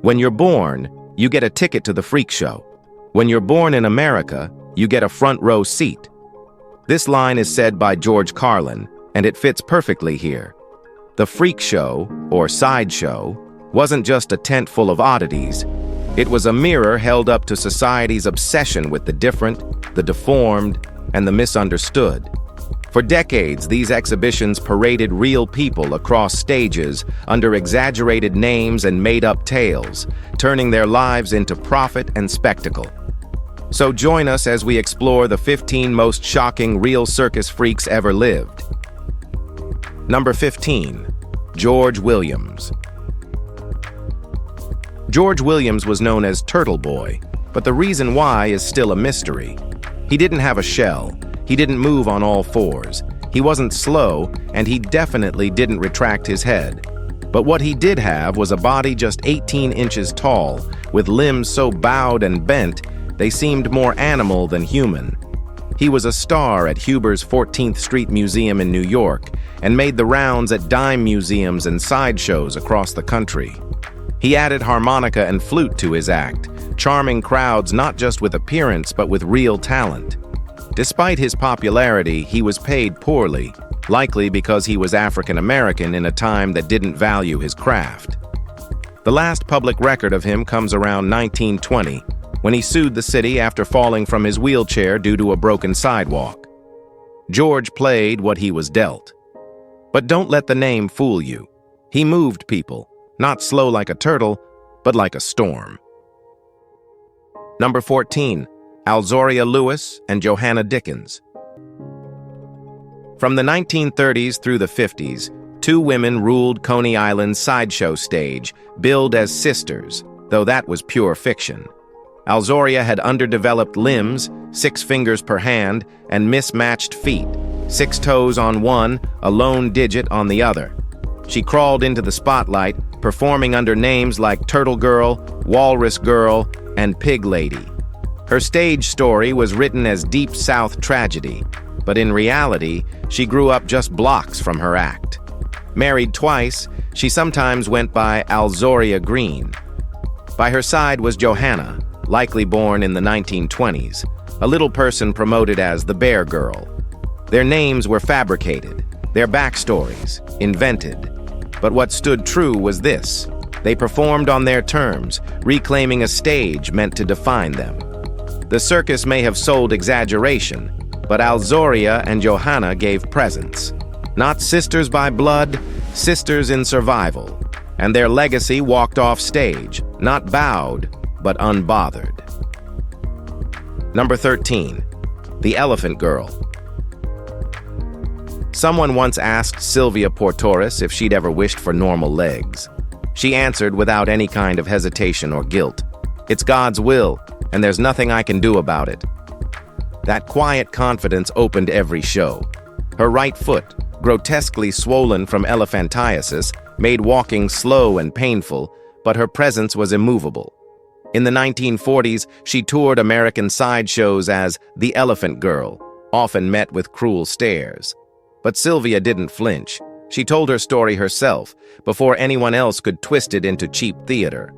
When you're born, you get a ticket to the freak show. When you're born in America, you get a front row seat. This line is said by George Carlin, and it fits perfectly here. The freak show, or sideshow, wasn't just a tent full of oddities. It was a mirror held up to society's obsession with the different, the deformed, and the misunderstood. For decades, these exhibitions paraded real people across stages under exaggerated names and made-up tales, turning their lives into profit and spectacle. So join us as we explore the 15 most shocking real circus freaks ever lived. Number 15. George Williams. George Williams was known as Turtle Boy, but the reason why is still a mystery. He didn't have a shell. He didn't move on all fours. He wasn't slow, and he definitely didn't retract his head. But what he did have was a body just 18 inches tall, with limbs so bowed and bent, they seemed more animal than human. He was a star at Huber's 14th Street Museum in New York, and made the rounds at dime museums and sideshows across the country. He added harmonica and flute to his act, charming crowds not just with appearance but with real talent. Despite his popularity, he was paid poorly, likely because he was African American in a time that didn't value his craft. The last public record of him comes around 1920, when he sued the city after falling from his wheelchair due to a broken sidewalk. George played what he was dealt. But don't let the name fool you. He moved people, not slow like a turtle, but like a storm. Number 14. Aloria Lewis and Johanna Dickens. From the 1930s through the 50s, two women ruled Coney Island's sideshow stage, billed as sisters, though that was pure fiction. Aloria had underdeveloped limbs, 6 fingers per hand, and mismatched feet, 6 toes on one, a lone digit on the other. She crawled into the spotlight, performing under names like Turtle Girl, Walrus Girl, and Pig Lady. Her stage story was written as Deep South tragedy, but in reality, she grew up just blocks from her act. Married twice, she sometimes went by Aloria Green. By her side was Johanna, likely born in the 1920s, a little person promoted as the Bear Girl. Their names were fabricated, their backstories invented. But what stood true was this: they performed on their terms, reclaiming a stage meant to define them. The circus may have sold exaggeration, but Aloria and Johanna gave presence. Not sisters by blood, sisters in survival. And their legacy walked off stage, not bowed, but unbothered. Number 13. The Elephant Girl. Someone once asked Sylvia Portorus if she'd ever wished for normal legs. She answered without any kind of hesitation or guilt, "It's God's will, and there's nothing I can do about it." That quiet confidence opened every show. Her right foot, grotesquely swollen from elephantiasis, made walking slow and painful, but her presence was immovable. In the 1940s, she toured American sideshows as the Elephant Girl, often met with cruel stares. But Sylvia didn't flinch. She told her story herself, before anyone else could twist it into cheap theater.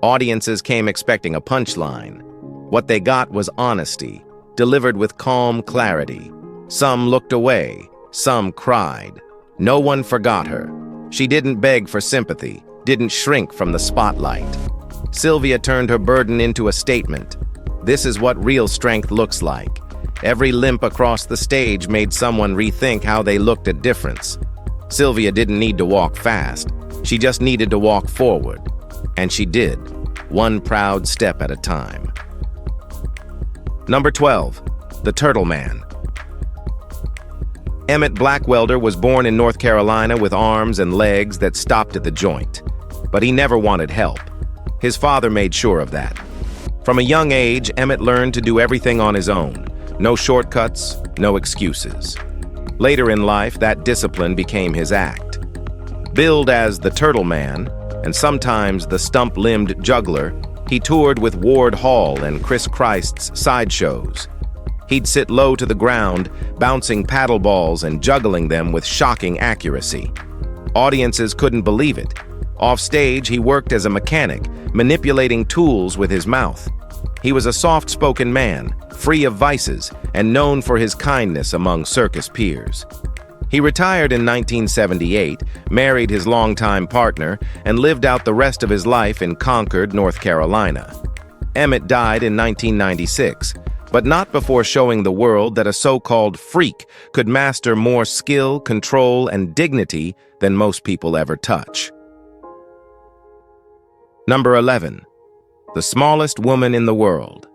Audiences came expecting a punchline. What they got was honesty, delivered with calm clarity. Some looked away, some cried. No one forgot her. She didn't beg for sympathy, didn't shrink from the spotlight. Sylvia turned her burden into a statement. This is what real strength looks like. Every limp across the stage made someone rethink how they looked at difference. Sylvia didn't need to walk fast. She just needed to walk forward. And she did, one proud step at a time. Number 12. The Turtle Man. Emitt Blackwelder was born in North Carolina with arms and legs that stopped at the joint. But he never wanted help. His father made sure of that. From a young age, Emitt learned to do everything on his own. No shortcuts, no excuses. Later in life, that discipline became his act. Billed as the Turtle Man, and sometimes the stump-limbed juggler, he toured with Ward Hall and Chris Christ's sideshows. He'd sit low to the ground, bouncing paddle balls and juggling them with shocking accuracy. Audiences couldn't believe it. Off stage, he worked as a mechanic, manipulating tools with his mouth. He was a soft-spoken man, free of vices, and known for his kindness among circus peers. He retired in 1978, married his longtime partner, and lived out the rest of his life in Concord, North Carolina. Emitt died in 1996, but not before showing the world that a so-called freak could master more skill, control, and dignity than most people ever touch. Number 11. The smallest woman in the world.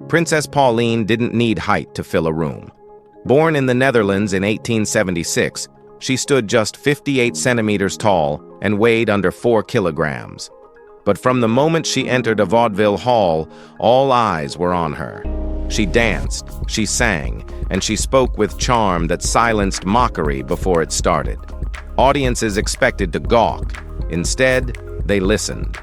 Princess Pauline didn't need height to fill a room. Born in the Netherlands in 1876, she stood just 58 centimeters tall and weighed under 4 kilograms. But from the moment she entered a vaudeville hall, all eyes were on her. She danced, she sang, and she spoke with charm that silenced mockery before it started. Audiences expected to gawk. Instead, they listened.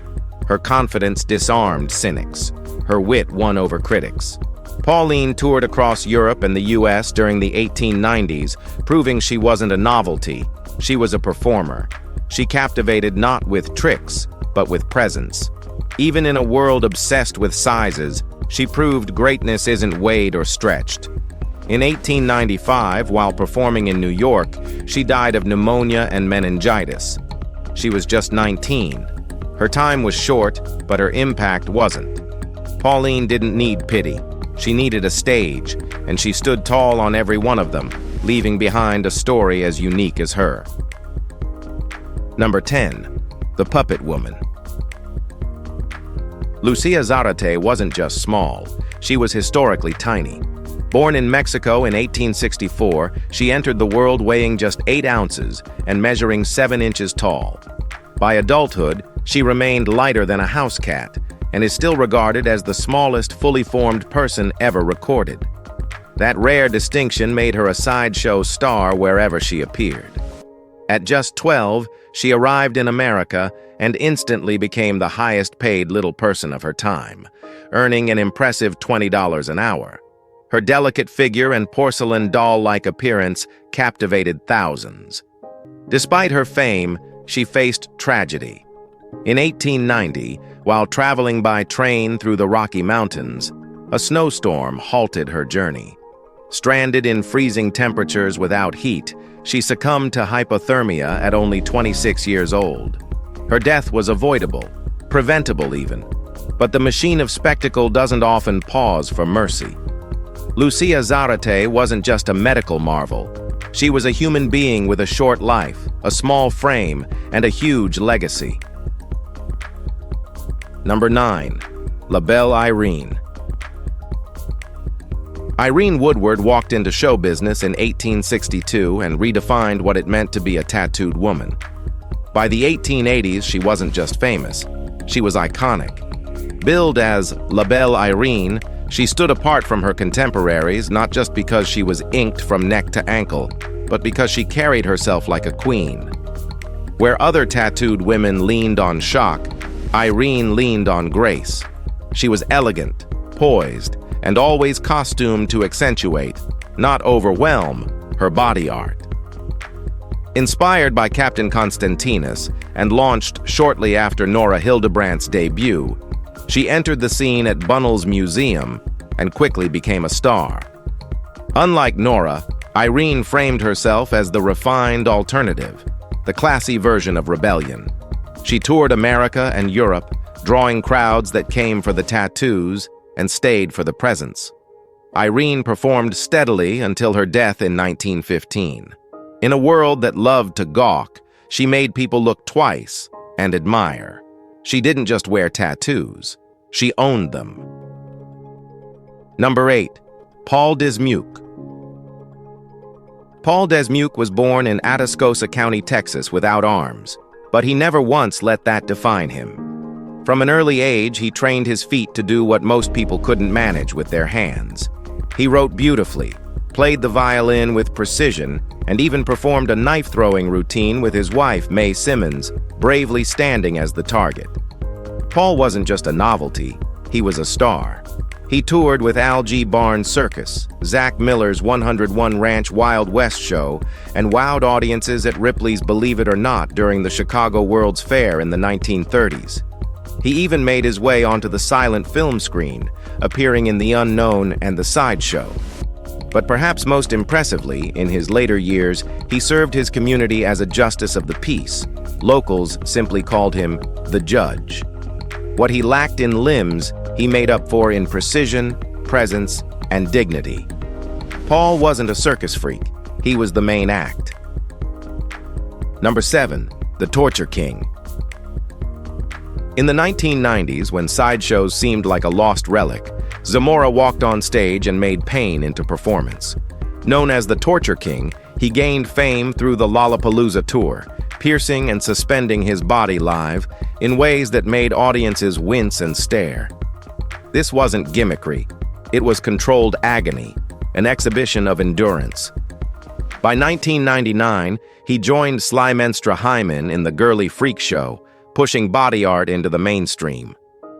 Her confidence disarmed cynics. Her wit won over critics. Pauline toured across Europe and the US during the 1890s, proving she wasn't a novelty. She was a performer. She captivated not with tricks, but with presence. Even in a world obsessed with sizes, she proved greatness isn't weighed or stretched. In 1895, while performing in New York, she died of pneumonia and meningitis. She was just 19. Her time was short, but her impact wasn't. Pauline didn't need pity. She needed a stage, and she stood tall on every one of them, leaving behind a story as unique as her. Number 10. The Puppet Woman. Lucia Zarate wasn't just small, she was historically tiny. Born in Mexico in 1864, she entered the world weighing just 8 ounces and measuring 7 inches tall. By adulthood, she remained lighter than a house cat and is still regarded as the smallest fully formed person ever recorded. That rare distinction made her a sideshow star wherever she appeared. At just 12, she arrived in America and instantly became the highest-paid little person of her time, earning an impressive $20 an hour. Her delicate figure and porcelain doll-like appearance captivated thousands. Despite her fame, she faced tragedy. In 1890, while traveling by train through the Rocky Mountains, a snowstorm halted her journey. Stranded in freezing temperatures without heat, she succumbed to hypothermia at only 26 years old. Her death was avoidable, preventable even, but the machine of spectacle doesn't often pause for mercy. Lucia Zarate wasn't just a medical marvel. She was a human being with a short life, a small frame, and a huge legacy. Number 9. La Belle Irene. Irene Woodward walked into show business in 1862 and redefined what it meant to be a tattooed woman. By the 1880s, she wasn't just famous, she was iconic. Billed as La Belle Irene, she stood apart from her contemporaries not just because she was inked from neck to ankle, but because she carried herself like a queen. Where other tattooed women leaned on shock, Irene leaned on grace. She was elegant, poised, and always costumed to accentuate, not overwhelm, her body art. Inspired by Captain Constantinus and launched shortly after Nora Hildebrandt's debut, she entered the scene at Bunnell's Museum and quickly became a star. Unlike Nora, Irene framed herself as the refined alternative, the classy version of rebellion. She toured America and Europe, drawing crowds that came for the tattoos and stayed for the presence. Irene performed steadily until her death in 1915. In a world that loved to gawk, she made people look twice and admire. She didn't just wear tattoos, she owned them. Number 8. Paul Desmuke. Paul Desmuke was born in Atascosa County, Texas, without arms, but he never once let that define him. From an early age, he trained his feet to do what most people couldn't manage with their hands. He wrote beautifully, played the violin with precision, and even performed a knife-throwing routine with his wife, Mae Simmons, bravely standing as the target. Paul wasn't just a novelty, he was a star. He toured with Al G. Barnes' Circus, Zach Miller's 101 Ranch Wild West show, and wowed audiences at Ripley's Believe It or Not during the Chicago World's Fair in the 1930s. He even made his way onto the silent film screen, appearing in The Unknown and The Sideshow. But perhaps most impressively, in his later years, he served his community as a justice of the peace. Locals simply called him the Judge. What he lacked in limbs, he made up for in precision, presence, and dignity. Paul wasn't a circus freak. He was the main act. Number 7, the Torture King. In the 1990s, when sideshows seemed like a lost relic, Zamora walked on stage and made pain into performance. Known as the Torture King, he gained fame through the Lollapalooza tour, piercing and suspending his body live in ways that made audiences wince and stare. This wasn't gimmickry. It was controlled agony, an exhibition of endurance. By 1999, he joined Slymenstra Hyman in the Girly Freak Show, pushing body art into the mainstream.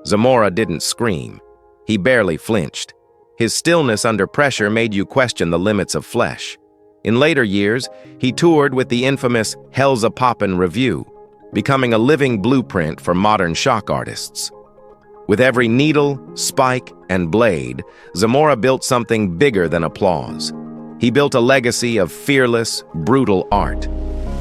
Zamora didn't scream. He barely flinched. His stillness under pressure made you question the limits of flesh. In later years, he toured with the infamous Hell's a Poppin' Revue, becoming a living blueprint for modern shock artists. With every needle, spike, and blade, Zamora built something bigger than applause. He built a legacy of fearless, brutal art.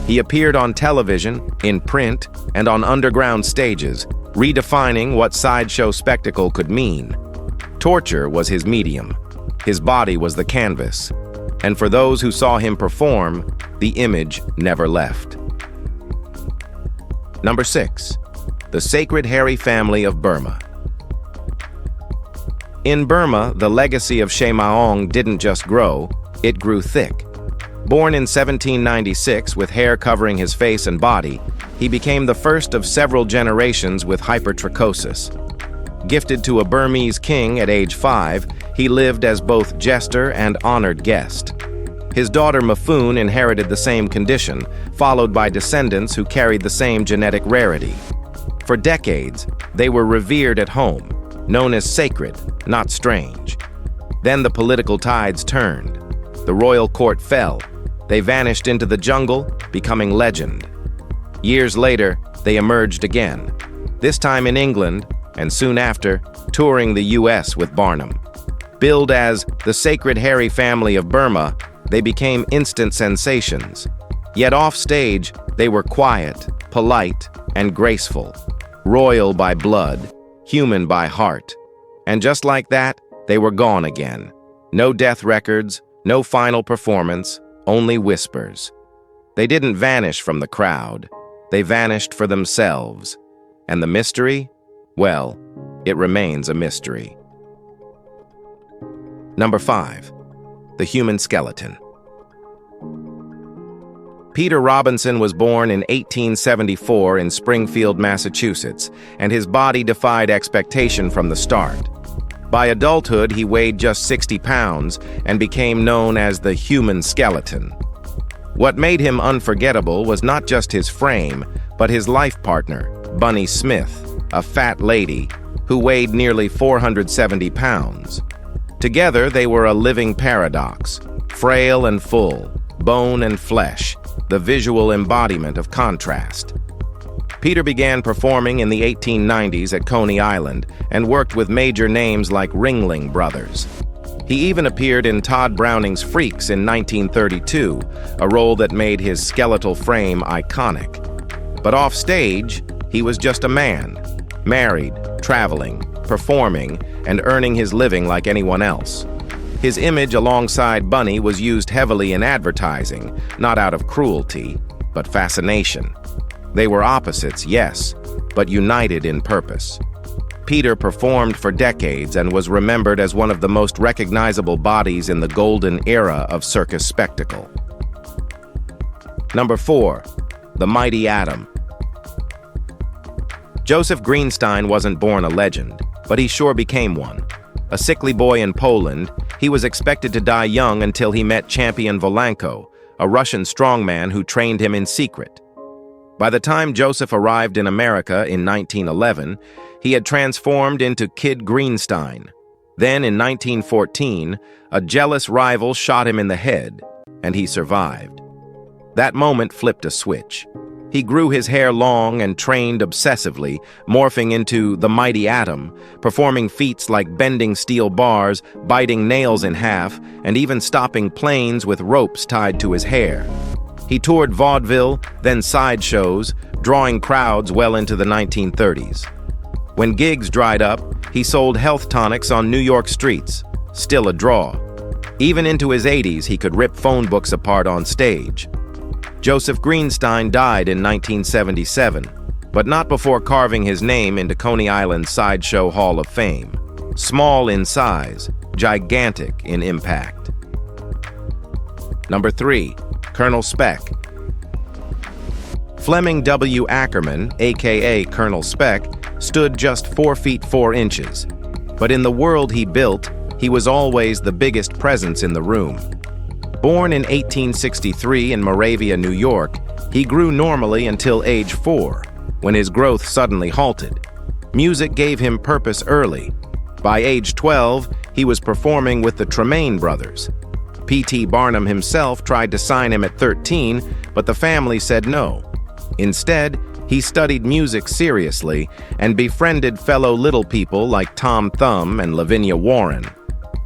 He appeared on television, in print, and on underground stages, redefining what sideshow spectacle could mean. Torture was his medium. His body was the canvas. And for those who saw him perform, the image never left. Number 6, the Sacred Hairy Family of Burma. In Burma, the legacy of Shemaong didn't just grow, it grew thick. Born in 1796 with hair covering his face and body, he became the first of several generations with hypertrichosis. Gifted to a Burmese king at age 5, he lived as both jester and honored guest. His daughter Mafoon inherited the same condition, followed by descendants who carried the same genetic rarity. For decades, they were revered at home, known as sacred, not strange. Then the political tides turned. The royal court fell. They vanished into the jungle, becoming legend. Years later, they emerged again, this time in England, and soon after, touring the US with Barnum. Billed as the Sacred Hairy Family of Burma, they became instant sensations. Yet off stage, they were quiet, polite, and graceful, royal by blood, human by heart. And just like that, they were gone again. No death records, no final performance, only whispers. They didn't vanish from the crowd. They vanished for themselves. And the mystery? Well, it remains a mystery. Number 5, the human skeleton. Peter Robinson was born in 1874 in Springfield, Massachusetts, and his body defied expectation from the start. By adulthood, he weighed just 60 pounds and became known as the human skeleton. What made him unforgettable was not just his frame, but his life partner, Bunny Smith, a fat lady who weighed nearly 470 pounds. Together, they were a living paradox, frail and full, bone and flesh, the visual embodiment of contrast. Peter began performing in the 1890s at Coney Island and worked with major names like Ringling Brothers. He even appeared in Todd Browning's Freaks in 1932, a role that made his skeletal frame iconic. But off stage, he was just a man, married, traveling, performing, and earning his living like anyone else. His image alongside Bunny was used heavily in advertising, not out of cruelty, but fascination. They were opposites, yes, but united in purpose. Peter performed for decades and was remembered as one of the most recognizable bodies in the golden era of circus spectacle. Number 4, the mighty Atom. Joseph Greenstein wasn't born a legend, but he sure became one. A sickly boy in Poland, he was expected to die young until he met Champion Volanko, a Russian strongman who trained him in secret. By the time Joseph arrived in America in 1911, he had transformed into Kid Greenstein. Then, in 1914, a jealous rival shot him in the head, and he survived. That moment flipped a switch. He grew his hair long and trained obsessively, morphing into the mighty Atom, performing feats like bending steel bars, biting nails in half, and even stopping planes with ropes tied to his hair. He toured vaudeville, then sideshows, drawing crowds well into the 1930s. When gigs dried up, he sold health tonics on New York streets, still a draw. Even into his 80s, he could rip phone books apart on stage. Joseph Greenstein died in 1977, but not before carving his name into Coney Island's Sideshow Hall of Fame. Small in size, gigantic in impact. Number 3. Colonel Speck. Fleming W. Ackerman, aka Colonel Speck, stood just 4 feet 4 inches. But in the world he built, he was always the biggest presence in the room. Born in 1863 in Moravia, New York, he grew normally until age 4, when his growth suddenly halted. Music gave him purpose early. By age 12, he was performing with the Tremaine brothers. P.T. Barnum himself tried to sign him at 13, but the family said no. Instead, he studied music seriously and befriended fellow little people like Tom Thumb and Lavinia Warren.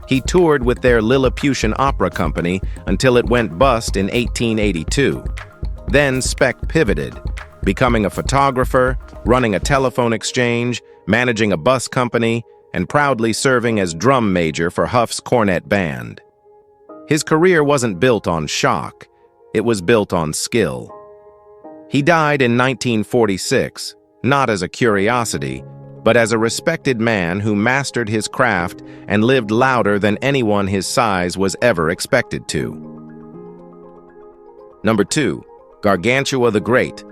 He toured with their Lilliputian Opera Company until it went bust in 1882. Then Speck pivoted, becoming a photographer, running a telephone exchange, managing a bus company, and proudly serving as drum major for Huff's cornet band. His career wasn't built on shock, it was built on skill. He died in 1946, not as a curiosity, but as a respected man who mastered his craft and lived louder than anyone his size was ever expected to. Number 2. Gargantua the Great.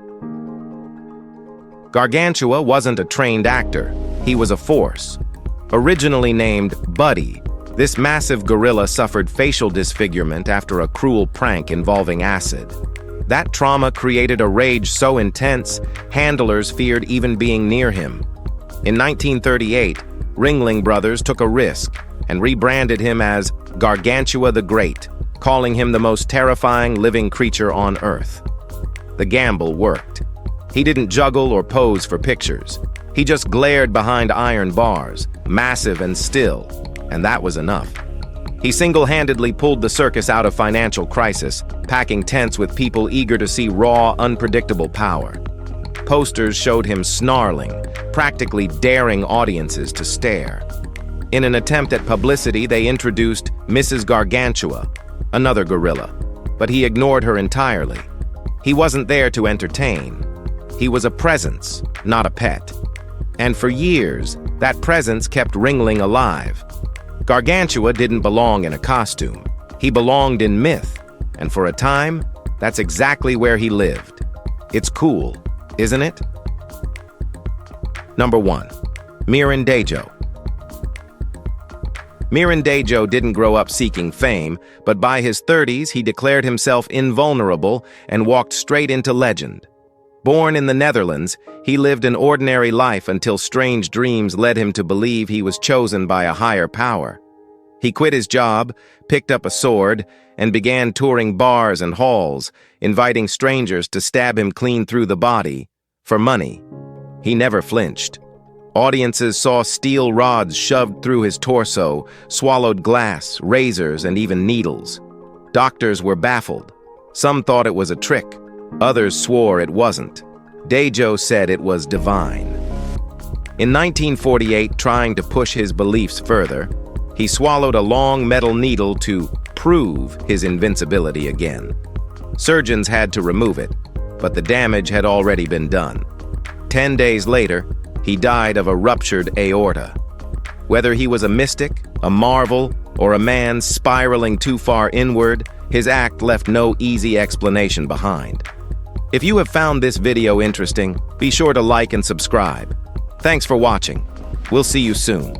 Gargantua wasn't a trained actor, he was a force. Originally named Buddy, this massive gorilla suffered facial disfigurement after a cruel prank involving acid. That trauma created a rage so intense, handlers feared even being near him. In 1938, Ringling Brothers took a risk and rebranded him as Gargantua the Great, calling him the most terrifying living creature on Earth. The gamble worked. He didn't juggle or pose for pictures. He just glared behind iron bars, massive and still, and that was enough. He single-handedly pulled the circus out of financial crisis, packing tents with people eager to see raw, unpredictable power. Posters showed him snarling, practically daring audiences to stare. In an attempt at publicity, they introduced Mrs. Gargantua, another gorilla, but he ignored her entirely. He wasn't there to entertain. He was a presence, not a pet. And for years, that presence kept Ringling alive. Gargantua didn't belong in a costume. He belonged in myth, and for a time, that's exactly where he lived. It's cool, isn't it? Number 1. Mirin Dajo. Mirin Dajo didn't grow up seeking fame, but by his 30s he declared himself invulnerable and walked straight into legend. Born in the Netherlands, he lived an ordinary life until strange dreams led him to believe he was chosen by a higher power. He quit his job, picked up a sword, and began touring bars and halls, inviting strangers to stab him clean through the body, for money. He never flinched. Audiences saw steel rods shoved through his torso, swallowed glass, razors, and even needles. Doctors were baffled. Some thought it was a trick. Others swore it wasn't. Dajo said it was divine. In 1948, trying to push his beliefs further, he swallowed a long metal needle to prove his invincibility again. Surgeons had to remove it, but the damage had already been done. 10 days later, he died of a ruptured aorta. Whether he was a mystic, a marvel, or a man spiraling too far inward, his act left no easy explanation behind. If you have found this video interesting, be sure to like and subscribe. Thanks for watching. We'll see you soon.